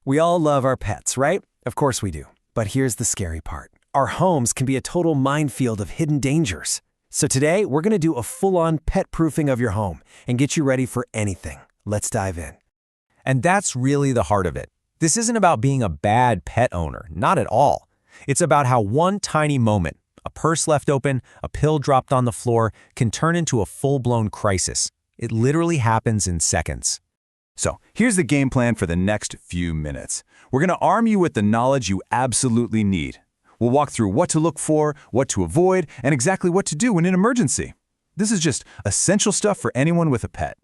We all love our pets, right? Of course we do. But here's the scary part. Our homes can be a total minefield of hidden dangers. So today, we're going to do a full-on pet-proofing of your home and get you ready for anything. Let's dive in. And that's really the heart of it. This isn't about being a bad pet owner, not at all. It's about how one tiny moment, a purse left open, a pill dropped on the floor, can turn into a full-blown crisis. It literally happens in seconds. So, here's the game plan for the next few minutes. We're going to arm you with the knowledge you absolutely need. We'll walk through what to look for, what to avoid, and exactly what to do in an emergency. This is just essential stuff for anyone with a pet.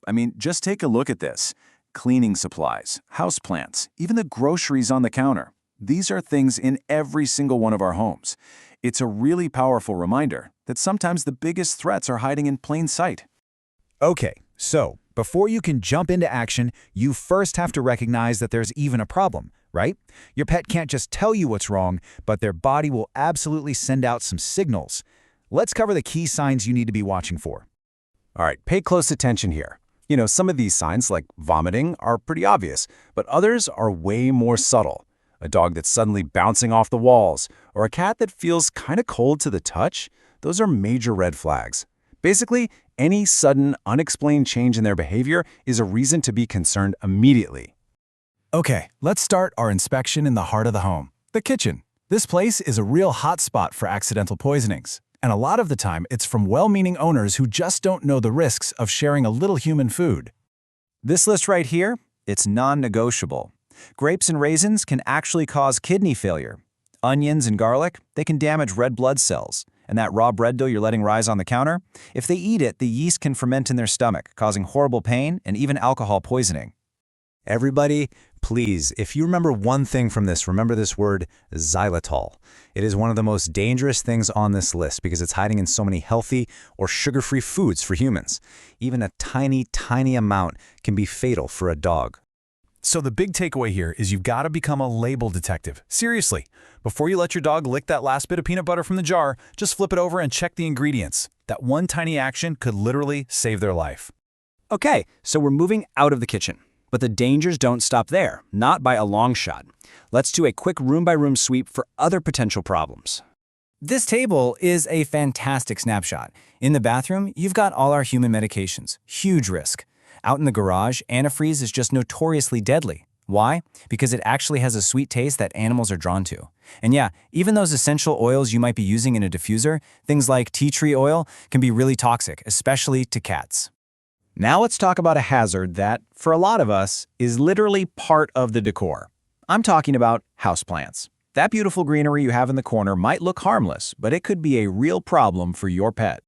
I mean, just take a look at this. Cleaning supplies, houseplants, even the groceries on the counter. These are things in every single one of our homes. It's a really powerful reminder that sometimes the biggest threats are hiding in plain sight. Okay, so before you can jump into action, you first have to recognize that there's even a problem, right? Your pet can't just tell you what's wrong, but their body will absolutely send out some signals. Let's cover the key signs you need to be watching for. All right, pay close attention here. You know, some of these signs, like vomiting, are pretty obvious, but others are way more subtle. A dog that's suddenly bouncing off the walls, or a cat that feels kind of cold to the touch, those are major red flags. Basically, any sudden, unexplained change in their behavior is a reason to be concerned immediately. Okay, let's start our inspection in the heart of the home, the kitchen. This place is a real hot spot for accidental poisonings, and a lot of the time it's from well-meaning owners who just don't know the risks of sharing a little human food. This list right here, it's non-negotiable. Grapes and raisins can actually cause kidney failure. Onions and garlic, they can damage red blood cells. And that raw bread dough you're letting rise on the counter, if they eat it, the yeast can ferment in their stomach, causing horrible pain and even alcohol poisoning. Everybody, please, if you remember one thing from this, remember this word, xylitol. It is one of the most dangerous things on this list because it's hiding in so many healthy or sugar-free foods for humans. Even a tiny, tiny amount can be fatal for a dog. So the big takeaway here is you've got to become a label detective. Seriously, before you let your dog lick that last bit of peanut butter from the jar, just flip it over and check the ingredients. That one tiny action could literally save their life. Okay, so we're moving out of the kitchen. But the dangers don't stop there, not by a long shot. Let's do a quick room-by-room sweep for other potential problems. This table is a fantastic snapshot. In the bathroom, you've got all our human medications. Huge risk. Out in the garage, antifreeze is just notoriously deadly. Why? Because it actually has a sweet taste that animals are drawn to. And yeah, even those essential oils you might be using in a diffuser, things like tea tree oil, can be really toxic, especially to cats. Now let's talk about a hazard that, for a lot of us, is literally part of the decor. I'm talking about houseplants. That beautiful greenery you have in the corner might look harmless, but it could be a real problem for your pet.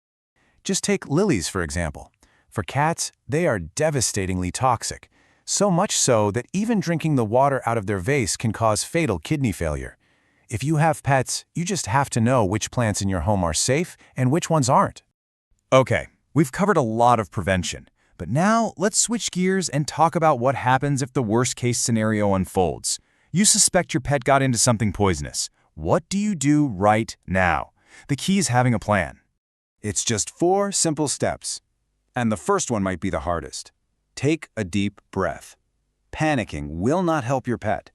Just take lilies, for example. For cats, they are devastatingly toxic, so much so that even drinking the water out of their vase can cause fatal kidney failure. If you have pets, you just have to know which plants in your home are safe and which ones aren't. Okay, we've covered a lot of prevention, but now let's switch gears and talk about what happens if the worst-case scenario unfolds. You suspect your pet got into something poisonous. What do you do right now? The key is having a plan. It's just 4 simple steps. And the first one might be the hardest. Take a deep breath. Panicking will not help your pet.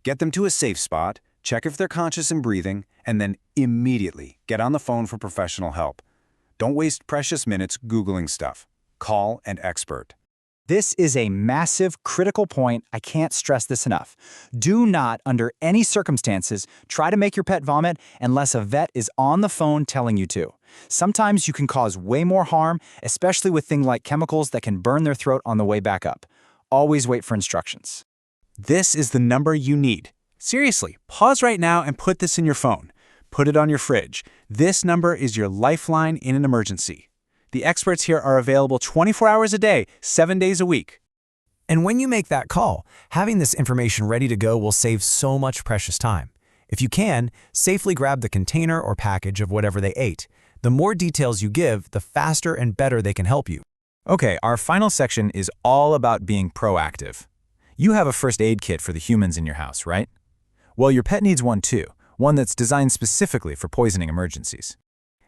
Get them to a safe spot, check if they're conscious and breathing, and then immediately get on the phone for professional help. Don't waste precious minutes Googling stuff. Call an expert. This is a massive, critical point. I can't stress this enough. Do not, under any circumstances, try to make your pet vomit unless a vet is on the phone telling you to. Sometimes you can cause way more harm, especially with things like chemicals that can burn their throat on the way back up. Always wait for instructions. This is the number you need. Seriously, pause right now and put this in your phone. Put it on your fridge. This number is your lifeline in an emergency. The experts here are available 24 hours a day, 7 days a week. And when you make that call, having this information ready to go will save so much precious time. If you can, safely grab the container or package of whatever they ate. The more details you give, the faster and better they can help you. Okay, our final section is all about being proactive. You have a first aid kit for the humans in your house, right? Well, your pet needs one too, one that's designed specifically for poisoning emergencies.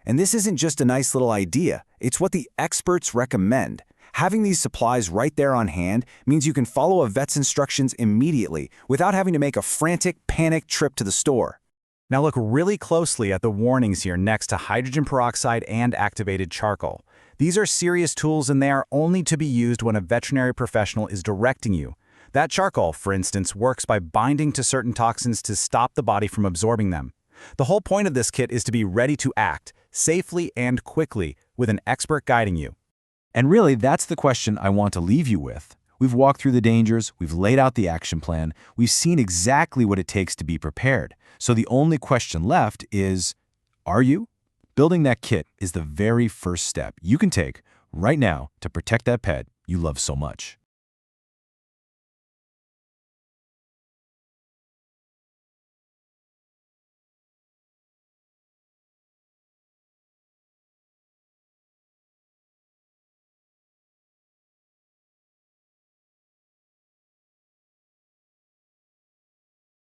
And this isn't just a nice little idea, it's what the experts recommend. Having these supplies right there on hand means you can follow a vet's instructions immediately without having to make a frantic, panicked trip to the store. Now look really closely at the warnings here next to hydrogen peroxide and activated charcoal. These are serious tools and they are only to be used when a veterinary professional is directing you. That charcoal, for instance, works by binding to certain toxins to stop the body from absorbing them. The whole point of this kit is to be ready to act, safely and quickly, with an expert guiding you. And really, that's the question I want to leave you with. We've walked through the dangers, we've laid out the action plan, we've seen exactly what it takes to be prepared. So the only question left is, are you? Building that kit is the very first step you can take right now to protect that pet you love so much.